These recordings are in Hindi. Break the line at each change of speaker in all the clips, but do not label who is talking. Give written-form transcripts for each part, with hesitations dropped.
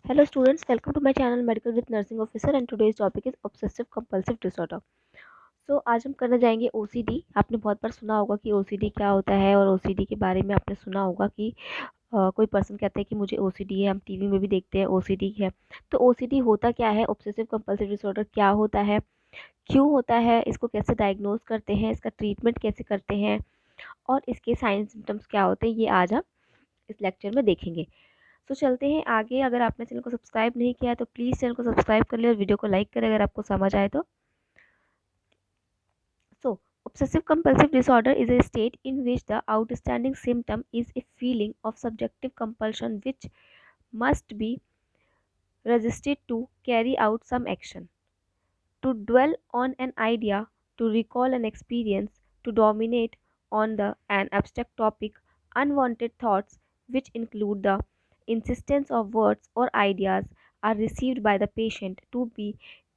Hello students, welcome to my channel Medical with Nursing Officer and today's topic is obsessive compulsive disorder. आज हम करने जाएंगे OCD। आपने बहुत बार सुना होगा कि OCD क्या होता है और OCD के बारे में आपने सुना होगा कि कोई पर्सन कहता है कि मुझे OCD है। हम टीवी में भी देखते हैं OCD है। तो OCD होता क्या है, ऑब्सेसिव कंपल्सिव डिसऑर्डर क्या होता है, क्यों होता है, इसको कैसे डायग्नोज करते हैं, इसका ट्रीटमेंट कैसे करते हैं और इसके साइन सिम्टम्स क्या होते हैं, ये आज हम इस लेक्चर में देखेंगे। तो चलते हैं आगे। अगर आपने चैनल को सब्सक्राइब नहीं किया है तो प्लीज़ चैनल को सब्सक्राइब कर ले और वीडियो को लाइक करें अगर आपको समझ आए तो। So, obsessive compulsive disorder is a state in which the outstanding symptom is a feeling of subjective compulsion which must be resisted to carry out some action, to dwell on an idea, to recall an experience, to dominate on an abstract topic, unwanted thoughts, which include the insistence of words or ideas, are received by the patient to be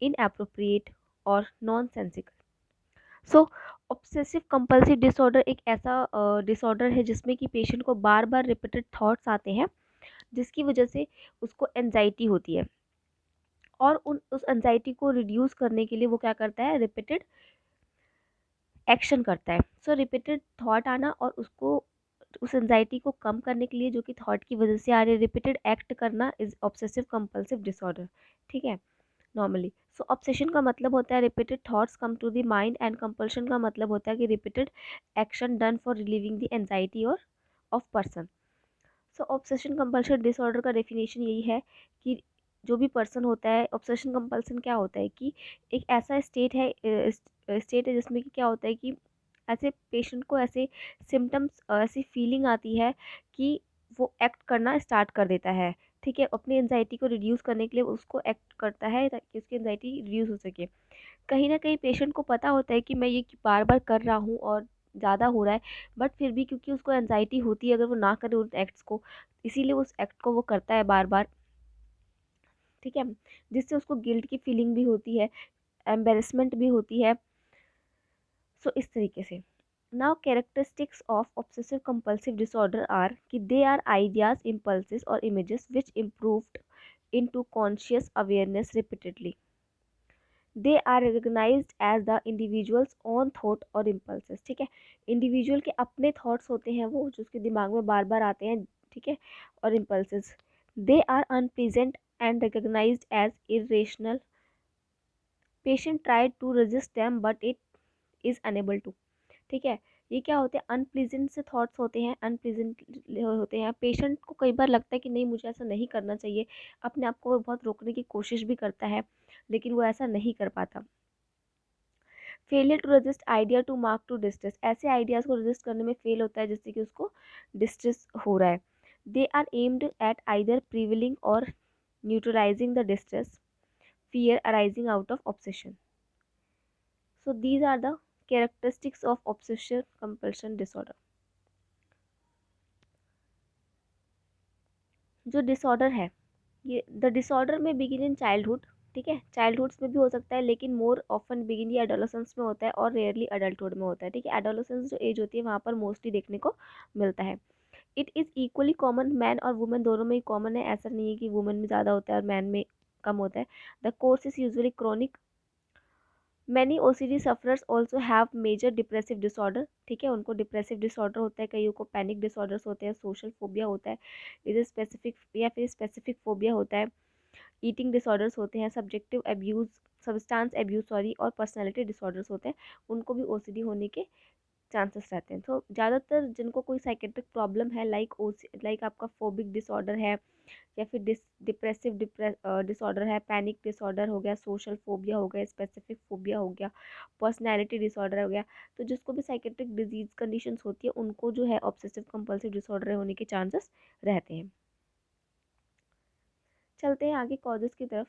inappropriate or nonsensical. So obsessive compulsive disorder एक ऐसा डिसऑर्डर है जिसमें कि पेशेंट को बार बार रिपीटेड थॉट्स आते हैं जिसकी वजह से उसको एनजाइटी होती है और उस एनजाइटी को रिड्यूस करने के लिए वो क्या करता है, रिपीटेड एक्शन करता है। सो रिपीटेड थॉट आना और उसको उस एनजाइटी को कम करने के लिए जो कि थॉट की वजह से आ रही है, रिपीटेड एक्ट करना इज ऑब्सेसिव कंपल्सिव डिसऑर्डर। ठीक है, नॉर्मली। सो ऑब्सेशन का मतलब होता है repeated thoughts come to the mind and compulsion का मतलब होता है कि repeated action done for relieving the anxiety और of person. So obsession compulsion disorder का डेफिनेशन यही है कि जो भी पर्सन होता है, ऑब्सेशन कंपल्सन क्या होता है कि एक ऐसा स्टेट है जिसमें कि क्या होता है कि ऐसे पेशेंट को ऐसे सिम्टम्स, ऐसी फीलिंग आती है कि वो एक्ट करना स्टार्ट कर देता है। ठीक है, अपनी एंजाइटी को रिड्यूस करने के लिए उसको एक्ट करता है ताकि उसकी एंजाइटी रिड्यूस हो सके। कहीं ना कहीं पेशेंट को पता होता है कि मैं ये बार बार कर रहा हूँ और ज़्यादा हो रहा है, बट फिर भी क्योंकि उसको एनजाइटी होती है अगर वो ना करे उन एक्ट्स को, इसीलिए उस एक्ट को वो करता है बार बार। ठीक है, जिससे उसको गिल्ट की फीलिंग भी होती है, एम्बेरसमेंट भी होती है। सो इस तरीके से now characteristics of obsessive compulsive disorder are कि दे आर आइडियाज, इम्पल्सिस और images which improved into conscious awareness repeatedly. They are recognised as the individual's own thought और इम्पल्सेस। ठीक है, इंडिविजुअल के अपने थॉट्स होते हैं वो जो उसके दिमाग में बार बार आते हैं। ठीक है, और impulses they are unpleasant and recognised as irrational. Patient try to resist them but it is unable to. ठीक है, ये क्या होते हैं, अनप्लीजेंट से थॉट्स होते हैं, अनप्लीजेंट होते हैं। पेशेंट को कई बार लगता है कि नहीं मुझे ऐसा नहीं करना चाहिए, अपने आप को वो बहुत रोकने की कोशिश भी करता है लेकिन वो ऐसा नहीं कर पाता। Failure to resist idea to mark to distress, ऐसे आइडियाज को रजिस्ट करने में फेल होता है जिससे कि उसको डिस्ट्रेस हो रहा है। They are aimed at either prevailing or neutralizing the distress fear arising out of obsession. So these are the characteristics of obsessive compulsion disorder. जो डिसऑर्डर है, ये द डिसऑर्डर में बिगिन इन चाइल्डहुड। ठीक है, चाइल्डहुड्स में भी हो सकता है लेकिन मोर ऑफन बिगिन ये एडोलेसेंस में होता है और रेयरली अडल्टहुड में होता है। ठीक है, एडोलेसेंस जो एज होती है वहाँ पर मोस्टली देखने को मिलता है। It is equally common, man और वुमेन दोनों में ही कॉमन है, ऐसा नहीं है कि वुमेन में ज़्यादा होता है और मैन में कम होता है। The course is usually chronic. Many OCD sufferers also have major depressive disorder. ठीक है, उनको डिप्रेसिव डिसऑर्डर होता है, कईयों को पैनिक डिसऑर्डर्स होते हैं, सोशल फोबिया होता है, इधर स्पेसिफिक या फिर स्पेसिफिक फोबिया होता है, ईटिंग डिसऑर्डर्स होते हैं, subjective abuse, substance abuse sorry, और पर्सनैलिटी डिसऑर्डर्स होते हैं। उनको भी ओसीडी होने के चांसेस रहते हैं। तो ज़्यादातर जिनको कोई साइकेट्रिक प्रॉब्लम है लाइक आपका फोबिक डिसऑर्डर है या फिर डिप्रेसिव डिसऑर्डर है, पैनिक डिसऑर्डर हो गया, सोशल फोबिया हो गया, स्पेसिफिक फोबिया हो गया, पर्सनैलिटी डिसऑर्डर हो गया, तो जिसको भी साइकेट्रिक डिजीज कंडीशंस होती है उनको जो है ऑब्सेसिव कंपल्सिव डिसऑर्डर होने के चांसेस रहते हैं। चलते हैं आगे कॉजेस की तरफ।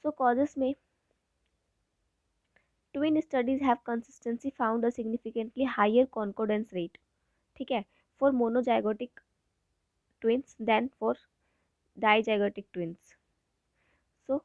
सो कॉजेस में twin studies have consistency found a significantly higher concordance rate. ठीक है, for monozygotic twins than for dizygotic twins. So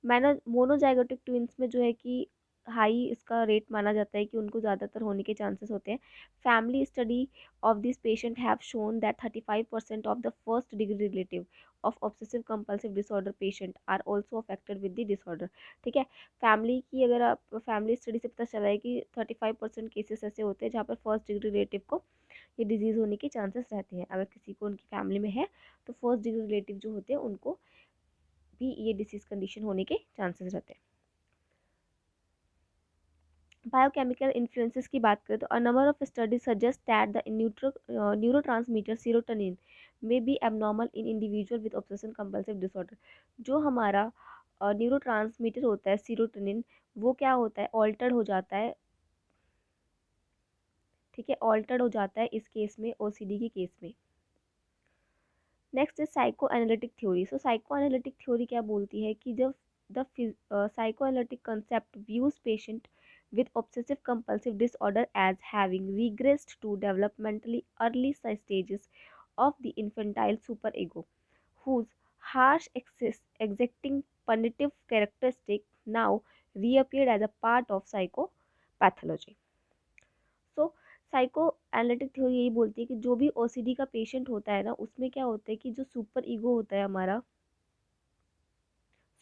monozygotic twins में जो है कि हाई इसका रेट माना जाता है कि उनको ज़्यादातर होने के चांसेस होते हैं। Family study of this patient have shown that 35% of the first degree relative of obsessive compulsive disorder patient are also affected with the disorder. ठीक है, फैमिली की अगर आप फैमिली स्टडी से पता चला है कि 35% केसेस ऐसे होते हैं जहाँ पर फर्स्ट डिग्री रिलेटिव को ये डिजीज़ होने के चांसेस रहते हैं। अगर किसी को उनकी फैमिली में है तो फर्स्ट डिग्री रिलेटिव जो होते हैं उनको भी ये डिसीज़ कंडीशन होने के चांसेस रहते हैं। बायोकेमिकल इन्फ्लुएंसेस की बात करें तो a number of studies suggest that the neurotransmitter serotonin may be abnormal in individual with obsession compulsive disorder. जो हमारा न्यूरोट्रांसमीटर होता है सीरोटोनिन, वो क्या होता है, ऑल्टर्ड हो जाता है। ठीक है, ऑल्टर्ड हो जाता है इस केस में, ओसीडी के केस में। Next is psycho analytic theory. So psycho analytic theory क्या बोलती है कि जब the psycho analytic concept views patient with obsessive compulsive disorder as having regressed to developmentally early stages of the infantile superego, whose harsh exacting punitive characteristic now reappeared as a part of psychopathology. So psycho analytic theory यही बोलती है कि जो भी ओसीडी का पेशेंट होता है ना, उसमें क्या होता है कि जो सुपर ईगो होता है हमारा,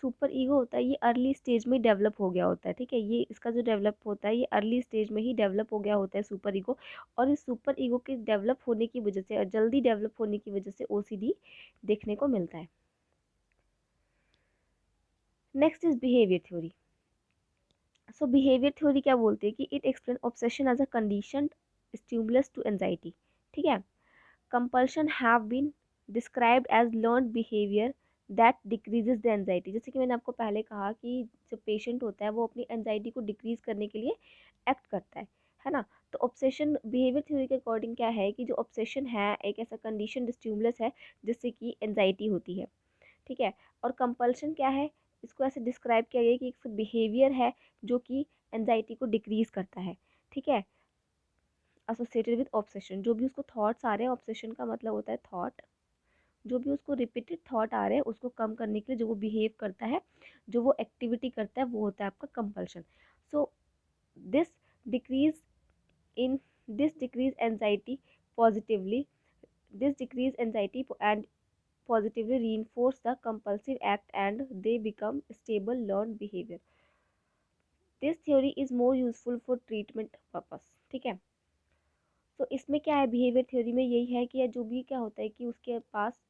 सुपर ईगो होता है, ये अर्ली स्टेज में डेवलप हो गया होता है। ठीक है, ये इसका जो डेवलप होता है ये अर्ली स्टेज में ही डेवलप हो गया होता है सुपर ईगो। और इस सुपर ईगो के डेवलप होने की वजह से, जल्दी डेवलप होने की वजह से ओसीडी देखने को मिलता है। Next is behaviour theory. So behaviour theory क्या बोलती है कि it explain obsession as a condition stimulus to anxiety. ठीक है, compulsion have been described as learned behaviour that decreases the anxiety. जैसे कि मैंने आपको पहले कहा कि जो पेशेंट होता है वो अपनी एंजाइटी को डिक्रीज करने के लिए एक्ट करता है ना। तो ऑब्सेशन बिहेवियर थ्योरी के अकॉर्डिंग क्या है कि जो ऑब्सेशन है एक ऐसा कंडीशन स्टिमुलस है जिससे कि एंजाइटी होती है। ठीक है, और कंपल्शन क्या है, इसको ऐसे डिस्क्राइब किया गया कि एक बिहेवियर है जो कि एंजाइटी को डिक्रीज करता है। ठीक है, एसोसिएटेड विद ऑब्सेशन। जो भी उसको थॉट्स आ रहे हैं, ऑब्सेशन का मतलब होता है थॉट, जो भी उसको रिपीटेड थॉट आ रहे हैं उसको कम करने के लिए जो वो बिहेव करता है, जो वो एक्टिविटी करता है, वो होता है आपका compulsion. So this decrease in this decrease anxiety positively this decrease anxiety and positively reinforce the compulsive act and they become stable learned behavior. This theory is more useful for treatment purpose. ठीक है, तो इसमें क्या है, बिहेवियर थ्योरी में यही है कि जो भी क्या होता है कि उसके पास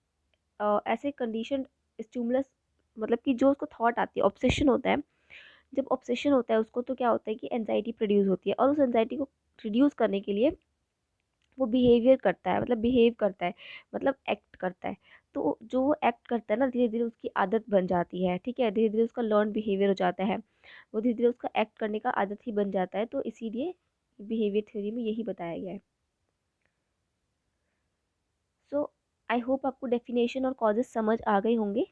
ऐसे कंडीशन स्टिमुलस, मतलब कि जो उसको थॉट आती है, ऑब्सेशन होता है, जब ऑब्सेशन होता है उसको तो क्या होता है कि एनजाइटी प्रोड्यूस होती है और उस एनजाइटी को रिड्यूस करने के लिए वो बिहेवियर करता है, मतलब बिहेव करता है, मतलब एक्ट करता है। तो जो वो एक्ट करता है ना, धीरे धीरे उसकी आदत बन जाती है। ठीक है, धीरे धीरे उसका लर्न बिहेवियर हो जाता है, वो धीरे धीरे उसका एक्ट करने का आदत ही बन जाता है। तो इसीलिए बिहेवियर थ्योरी में यही बताया गया है। सो आई होप आपको डेफिनेशन और कॉजेस समझ आ गए होंगे।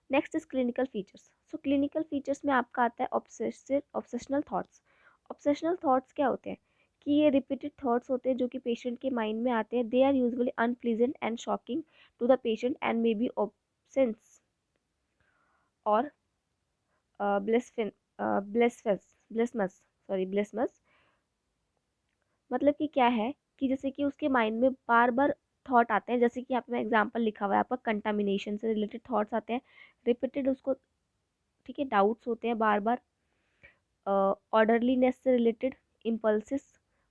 Next is clinical features. So clinical features में आपका आता है ऑब्सेशनल थॉट्स। ऑब्सेशनल थॉट्स क्या होते हैं कि ये रिपीटेड थॉट्स होते हैं जो कि पेशेंट के माइंड में आते हैं। They are usually unpleasant and shocking to the patient and may be obscene और ब्लेसमस। मतलब कि क्या है कि जैसे कि उसके माइंड में बार बार थॉट आते हैं, जैसे कि आप में एग्जांपल लिखा हुआ है आपका, कंटामिनेशन से रिलेटेड थॉट्स आते हैं रिपीटेड उसको। ठीक है, डाउट्स होते हैं बार बार, ऑर्डरलीनेस से रिलेटेड, इम्पल्सिस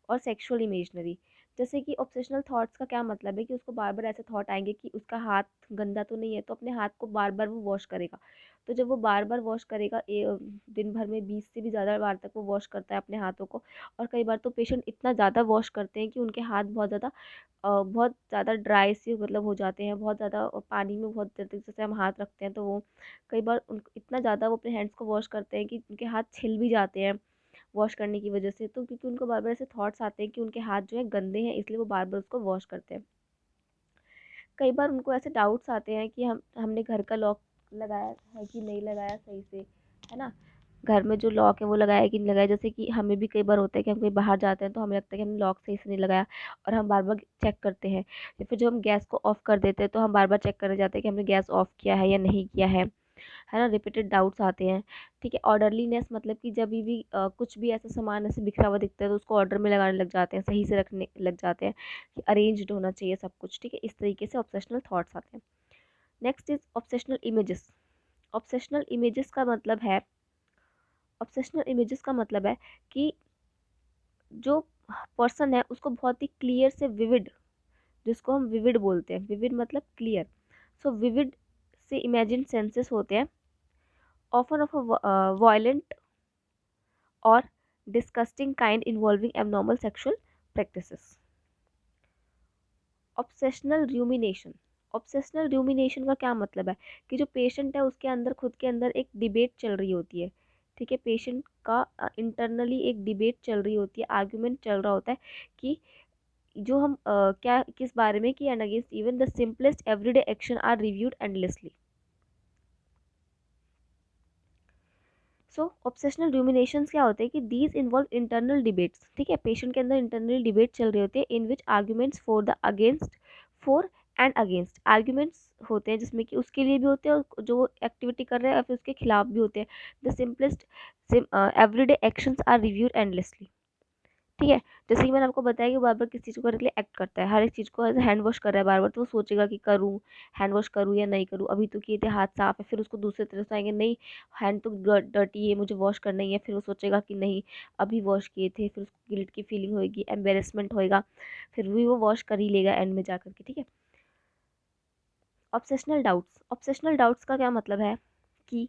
और सेक्सुअल इमेजनरी। जैसे कि ऑब्सेशनल थॉट्स का क्या मतलब है कि उसको बार बार ऐसे थॉट आएंगे कि उसका हाथ गंदा तो नहीं है, तो अपने हाथ को बार बार वो वॉश करेगा। तो जब वो बार बार वॉश करेगा, दिन भर में 20 से भी ज़्यादा बार तक वो वॉश करता है अपने हाथों को। और कई बार तो पेशेंट इतना ज़्यादा वॉश करते हैं कि उनके हाथ बहुत ज़्यादा ड्राई से मतलब हो जाते हैं, बहुत ज़्यादा पानी में बहुत देर तक जैसे हम हाथ रखते हैं तो वो कई बार उन इतना ज़्यादा वो अपने हैंड्स को वॉश करते हैं कि उनके हाथ छिल भी जाते हैं वॉश करने की वजह से। तो क्योंकि उनको बार बार ऐसे थॉट्स आते हैं कि उनके हाथ जो है गंदे हैं, इसलिए वो बार बार उसको वॉश करते हैं। कई बार उनको ऐसे डाउट्स आते हैं कि हमने घर का लॉक लगाया है कि नहीं लगाया सही से, है ना। घर में जो लॉक है वो लगाया है कि नहीं लगाया। जैसे कि हमें भी कई बार होता है कि हम कहीं बाहर जाते हैं तो हमें लगता है कि हमने लॉक सही से नहीं लगाया और हम बार बार चेक करते हैं। या फिर जब हम गैस को ऑफ़ कर देते हैं तो हम बार बार चेक करने जाते हैं कि हमने गैस ऑफ़ किया है या नहीं किया है। है ना, रिपीटेड डाउट्स आते हैं। ठीक है, ऑर्डरलीनेस मतलब कि जब भी कुछ भी ऐसा सामान ऐसे बिखरा हुआ दिखता है तो उसको ऑर्डर में लगाने लग जाते हैं, सही से रखने लग जाते हैं कि अरेंज्ड होना चाहिए सब कुछ। ठीक है, इस तरीके से ऑब्सेशनल थॉट्स आते हैं। Next is obsessional images. Obsessional images का मतलब है ऑब्सेशनल इमेजेस का मतलब है कि जो पर्सन है उसको बहुत ही क्लियर से विविड, जिसको हम विविड बोलते हैं, विविड मतलब क्लियर, सो विविड से इमेजिन सेंसेस होते हैं, ऑफन ऑफ अ वायलेंट और disgusting kind involving abnormal sexual practices. Obsessional rumination. Obsessional rumination का क्या मतलब है कि जो पेशेंट है उसके अंदर खुद के अंदर एक डिबेट चल रही होती है। ठीक है, पेशेंट का इंटरनली एक डिबेट चल रही होती है, आर्ग्यूमेंट चल रहा होता है कि जो हम क्या किस बारे में कि and against even the simplest everyday action are reviewed endlessly. So obsessional ruminations क्या होते हैं कि दीज इन्वॉल्व इंटरनल डिबेट्स। ठीक है, पेशेंट के अंदर इंटरनल डिबेट चल रही होती है in which arguments for and against arguments होते हैं, जिसमें कि उसके लिए भी होते हैं और जो एक्टिविटी कर रहे हैं और फिर उसके खिलाफ भी होते हैं। The simplest everyday actions are reviewed endlessly. ठीक है, जैसे कि मैंने आपको बताया कि बार बार किस चीज़ को करने के लिए एक्ट करता है, हर एक चीज़ को ऐसे हैंड वॉश कर रहा है बार बार, तो वो सोचेगा कि करूँ, हैंड वॉश करूँ या नहीं करूँ, अभी तो किए थे हाथ साफ है, फिर उसको दूसरे तरह से आएंगे नहीं हैंड तो डर्टी है मुझे वॉश करना ही है, फिर वो सोचेगा कि नहीं अभी वॉश किए थे, फिर उसको गिल्ट की फीलिंग होगी, एम्बेरसमेंट होएगा, फिर भी वो वॉश कर ही लेगा एंड में जा करके। ठीक है, ऑब्सेशनल डाउट्स। ऑब्सेशनल डाउट्स का क्या मतलब है कि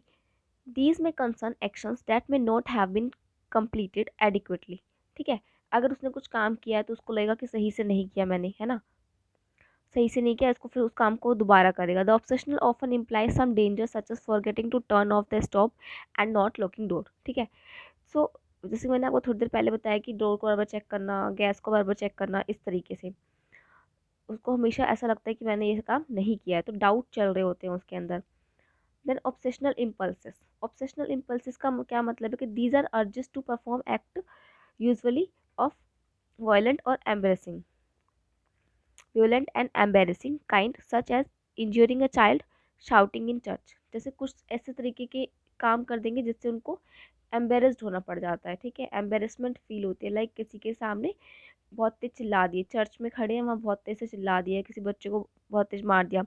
these may concern actions that may not have been completed adequately. ठीक है, अगर उसने कुछ काम किया है तो उसको लगेगा कि सही से नहीं किया मैंने, है ना, सही से नहीं किया, इसको फिर उस काम को दोबारा करेगा। The obsessional often implies some danger such as forgetting to turn off the stop and not locking door. ठीक है, सो जैसे मैंने आपको थोड़ी देर पहले बताया कि डोर को बार बार चेक करना, गैस को बार बार चेक करना, इस तरीके से उसको हमेशा ऐसा लगता है कि मैंने ये काम नहीं किया है, तो डाउट चल रहे होते हैं उसके अंदर। Then obsessional impulses. Obsessional impulses का क्या मतलब है कि these are urges to perform act usually of violent or embarrassing violent and embarrassing kind such as injuring a child, shouting in church। जैसे कुछ ऐसे तरीके के काम कर देंगे जिससे उनको एम्बेरस्ड होना पड़ जाता है। ठीक है, एम्बेरसमेंट फील होती है, लाइक किसी के सामने बहुत तेज चिल्ला दिए, चर्च में खड़े हैं वहाँ बहुत तेज से चिल्ला दिया, किसी बच्चे को बहुत तेज मार दिया,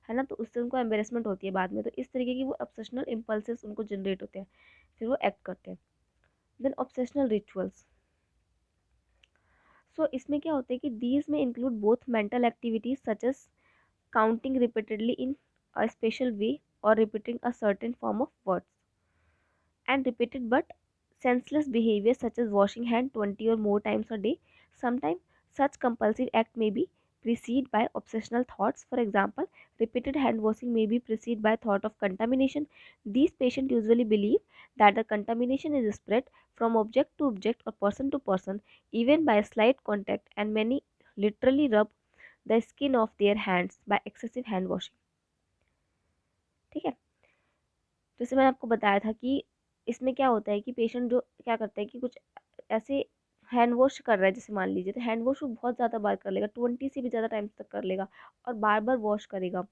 है ना, तो उससे उनको एम्बेरसमेंट होती है बाद में, तो इस तरीके की वो ऑब्सेशनल इम्पल्सेस उनको जनरेट होते हैं, फिर वो एक्ट करते हैं। Then obsessional rituals. सो इसमें क्या होता है कि दीज में include both mental activities such as counting repeatedly in a special way or repeating a certain form of words and repeated but senseless behavior such as washing hand 20 or more times a day. Sometimes such compulsive act may be preceded by obsessional thoughts. For example, repeated hand washing may be preceded by thought of contamination. These patients usually believe that the contamination is spread from object to object or person to person even by slight contact, and many literally rub the skin of their hands by excessive hand washing. ठीक है, जैसे मैंने आपको बताया था कि इसमें क्या होता है कि पेशेंट जो क्या करता है कि कुछ ऐसे हैंड वॉश कर रहा है, जैसे मान लीजिए तो हैंड वॉश वो बहुत ज़्यादा बार कर लेगा, 20 से भी ज़्यादा टाइम तक कर लेगा और बार बार वॉश करेगा।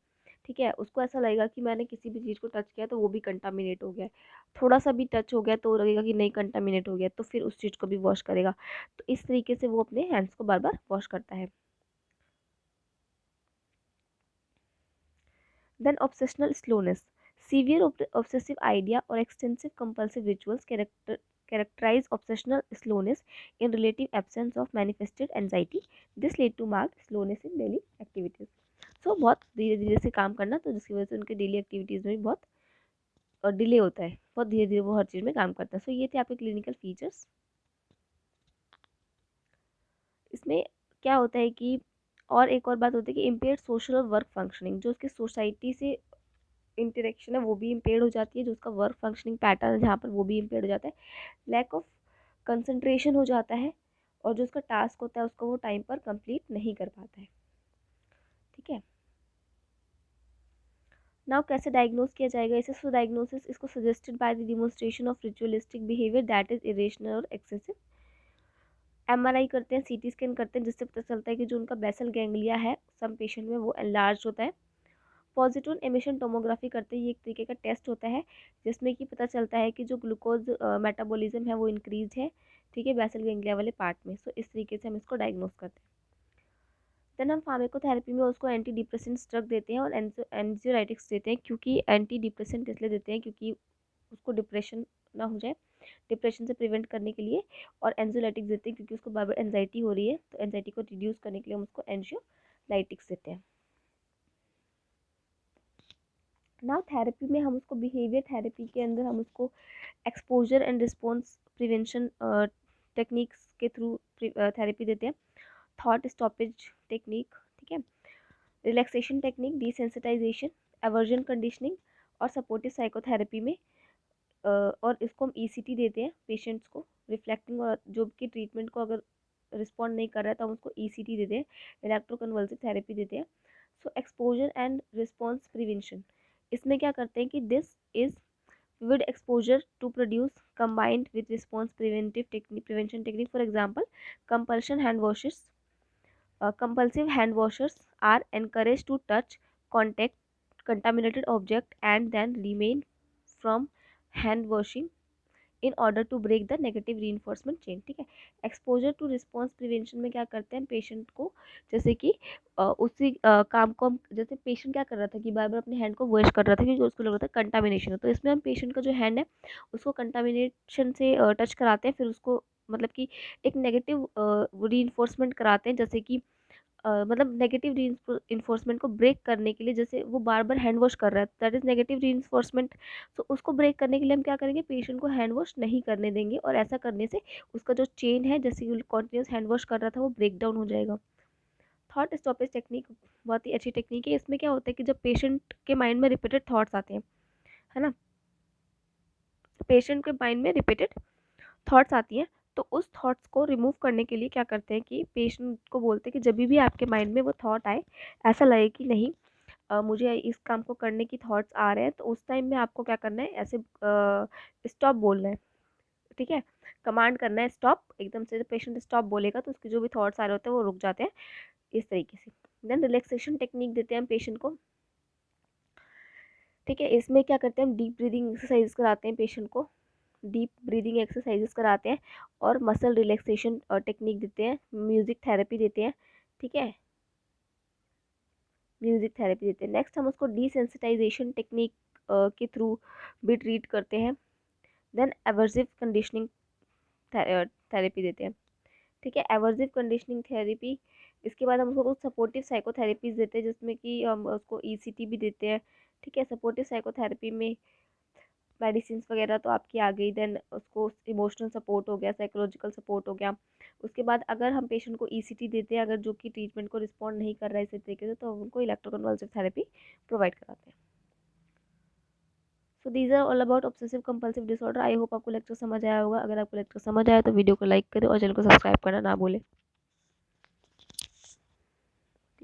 ठीक है, उसको ऐसा लगेगा कि मैंने किसी भी चीज़ को टच किया तो वो भी कंटामिनेट हो गया है, थोड़ा सा भी टच हो गया तो लगेगा कि नहीं कंटामिनेट हो गया, तो फिर उस चीज़ को भी वॉश करेगा। तो इस तरीके से वो अपने हैंड्स को बार बार वॉश करता है। Then obsessional slowness. Severe obsessive idea or extensive compulsive rituals characterize obsessional slowness in relative absence of manifested anxiety. This lead to marked slowness in daily activities. So बहुत धीरे धीरे से काम करना, तो जिसकी वजह से उनके डेली एक्टिविटीज़ में भी बहुत डिले होता है, बहुत धीरे धीरे वो हर चीज़ में काम करता है। सो ये थे आपके क्लिनिकल फीचर्स। इसमें क्या होता है कि और एक और बात होती है कि इम्पेयर्ड सोशल और वर्क फंक्शनिंग, जो उसकी सोसाइटी से इंटरेक्शन है वो भी इम्पेयर्ड हो जाती है, जो उसका वर्क फंक्शनिंग पैटर्न है जहाँ पर वो भी इम्पेयर्ड हो जाता है, लैक ऑफ कंसंट्रेशन हो जाता है और जो उसका टास्क होता है उसको वो टाइम पर कंप्लीट नहीं कर पाता है। ठीक है, नाउ कैसे डायग्नोज किया जाएगा इसे? सो डायग्नोसिस इसको suggested by the demonstration of ritualistic behaviour that is irrational और एक्सेसिव। एमआरआई करते हैं, सीटी स्कैन करते हैं, जिससे पता चलता है कि जो उनका बेसल गैंग्लिया है सम पेशेंट में वो एनलार्ज होता है पॉजिट्रॉन एमिशन टोमोग्राफी करते ही एक तरीके का टेस्ट होता है जिसमें कि पता चलता है कि जो ग्लूकोज मेटाबॉलिज्म है वो इंक्रीज है, ठीक है, बेसल गैंग्लिया वाले पार्ट में। सो इस तरीके से हम इसको डायग्नोस करते हैं। देन हम फार्माकोथेरेपी में उसको एंटी डिप्रेसेंट्स ड्रग देते हैं और एंजियोलाइटिक्स देते हैं, क्योंकि एंटी डिप्रेसेंट इसलिए देते हैं क्योंकि उसको डिप्रेशन ना हो जाए, डिप्रेशन से प्रिवेंट करने के लिए, और एंजियोलाइटिक्स देते हैं क्योंकि उसको बार बार एंजाइटी हो रही है, तो एंजाइटी को रिड्यूस करने के लिए हम उसको एंजियोलाइटिक्स देते हैं। नाउ थेरेपी में हम उसको बिहेवियर थेरेपी के अंदर हम उसको exposure and response prevention techniques के थ्रू थेरेपी देते हैं। थॉट स्टॉपेज टेक्निक, ठीक है, relaxation technique, desensitisation, aversion conditioning और सपोर्टिव साइकोथेरेपी में और इसको हम ईसीटी देते हैं पेशेंट्स को रिफ्लेक्टिंग, और जो कि ट्रीटमेंट को अगर रिस्पॉन्ड नहीं कर रहा है तो हम उसको ईसीटी देते हैं, इलेक्ट्रोकन्वल्सिव थेरेपी देते हैं। So exposure and response prevention, इसमें क्या करते हैं कि this is with exposure to produce combined with response preventive technique prevention technique. For example, compulsion hand washes, compulsive hand washers are encouraged to touch, contact contaminated object and then remain from hand washing in order to break the negative reinforcement chain, ठीक है। एक्सपोजर टू रिस्पॉन्स प्रिवेंशन में क्या करते हैं, पेशेंट को जैसे कि उसी काम को हम, जैसे पेशेंट क्या कर रहा था कि बार बार अपने हैंड को वॉश कर रहा था क्योंकि उसको लग रहा था कंटामिनेशन है, तो इसमें हम पेशेंट का जो हैंड है उसको कंटामिनेशन से टच कराते हैं, फिर उसको मतलब कि एक नेगेटिव रीइंफोर्समेंट कराते हैं, जैसे कि मतलब नेगेटिव रीइंफोर्समेंट को ब्रेक करने के लिए, जैसे वो बार बार हैंड वॉश कर रहा है, दैट इज नेगेटिव रीइंफोर्समेंट। तो उसको ब्रेक करने के लिए हम क्या करेंगे, पेशेंट को हैंड वॉश नहीं करने देंगे, और ऐसा करने से उसका जो चेन है, जैसे कि कॉन्टिन्यूस हैंड वॉश कर रहा था, वो ब्रेक डाउन हो जाएगा। थॉट स्टॉपेज टेक्निक बहुत ही अच्छी टेक्निक है। इसमें क्या होता है कि जब पेशेंट के माइंड में रिपीटेड थॉट्स आते हैं, है ना, पेशेंट के माइंड में रिपीटेड थॉट्स आती हैं, तो उस थॉट्स को रिमूव करने के लिए क्या करते हैं कि पेशेंट को बोलते हैं कि जब भी आपके माइंड में वो थॉट आए, ऐसा लगे कि नहीं मुझे इस काम को करने की थॉट्स आ रहे हैं, तो उस टाइम में आपको क्या करना है, ऐसे स्टॉप बोलना है, ठीक है, कमांड करना है स्टॉप, एकदम से जब पेशेंट स्टॉप बोलेगा तो उसके जो भी थॉट्स आ रहे होते हैं वो रुक जाते हैं, इस तरीके से। देन रिलैक्सेशन टेक्निक देते हैं हम पेशेंट को, ठीक है। इसमें क्या करते हैं, हम डीप ब्रीदिंग एक्सरसाइज कराते हैं पेशेंट को, डीप ब्रीदिंग एक्सरसाइजेस कराते हैं और मसल रिलैक्सेशन टेक्निक देते हैं, म्यूज़िक थेरेपी देते हैं, ठीक है, म्यूज़िक थेरेपी देते हैं। नेक्स्ट हम उसको डिसेंसिटाइजेशन टेक्निक के थ्रू भी ट्रीट करते हैं। देन एवर्सिव कंडीशनिंग थेरेपी देते हैं, ठीक है, एवर्सिव कंडीशनिंग थेरेपी। इसके बाद हम उसको कुछ सपोर्टिव साइकोथेरेपीज देते हैं, जिसमें कि हम उसको ईसीटी भी देते हैं, ठीक है। सपोर्टिव साइकोथेरेपी में मेडिसिन वगैरह तो आपकी आ गई, देन उसको इमोशनल सपोर्ट हो गया, साइकोलॉजिकल सपोर्ट हो गया। उसके बाद अगर हम पेशेंट को ईसीटी देते हैं, अगर जो कि ट्रीटमेंट को रिस्पॉन्ड नहीं कर रहा है इसी तरीके से, तो हम उनको इलेक्ट्रोकन्वल्सिव थेरेपी प्रोवाइड कराते हैं। So these are all about obsessive compulsive disorder. I hope आपको लेक्चर समझ आया होगा। अगर आपको लेक्चर समझ आया तो वीडियो को लाइक करें और चैनल को सब्सक्राइब करना ना भूलें।